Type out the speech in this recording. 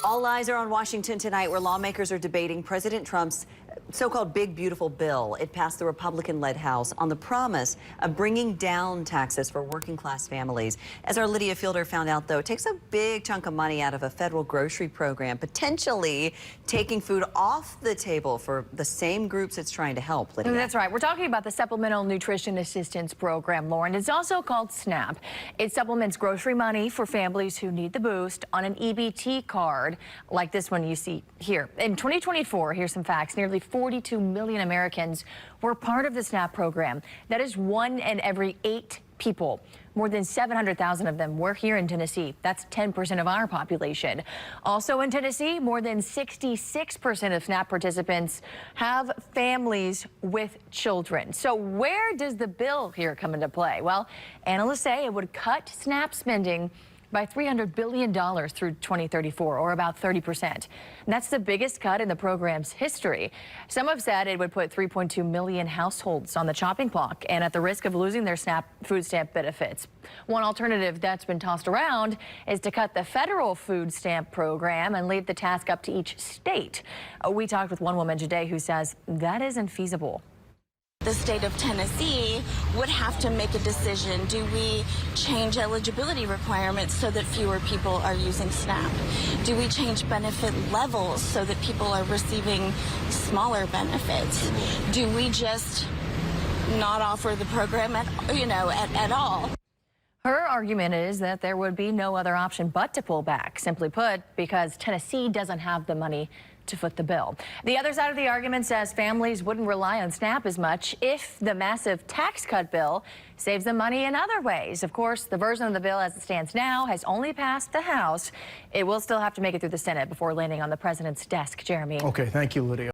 All eyes are on Washington tonight, where lawmakers are debating President Trump's so-called Big Beautiful Bill. It passed the Republican-led House on the promise of bringing down taxes for working-class families. As our Lydia Fielder found out, though, it takes a big chunk of money out of a federal grocery program, potentially taking food off the table for the same groups it's trying to help. Lydia. That's right. We're talking about the Supplemental Nutrition Assistance Program, Lauren. It's also called SNAP. It supplements grocery money for families who need the boost on an EBT card like this one you see here. In 2024, here's some facts. Nearly 42 million Americans were part of the SNAP program. That is 1 in every 8 people. More than 700,000 of them were here in Tennessee. That's 10% of our population. Also in Tennessee, more than 66% of SNAP participants have families with children. So where does the bill here come into play? Well, analysts say it would cut SNAP spending by $300 billion through 2034, or about 30%. And that's the biggest cut in the program's history. Some have said it would put 3.2 million households on the chopping block and at the risk of losing their SNAP food stamp benefits. One alternative that's been tossed around is to cut the federal food stamp program and leave the task up to each state. We talked with one woman today who says that isn't feasible. The state of Tennessee would have to make a decision. Do we change eligibility requirements so that fewer people are using SNAP? Do we change benefit levels so that people are receiving smaller benefits? Do we just not offer the program at all? Her argument is that there would be no other option but to pull back, simply put, because Tennessee doesn't have the money to foot the bill. The other side of the argument says families wouldn't rely on SNAP as much if the massive tax cut bill saves them money in other ways. Of course, the version of the bill as it stands now has only passed the House. It will still have to make it through the Senate before landing on the president's desk. Jeremy. Okay, thank you, Lydia.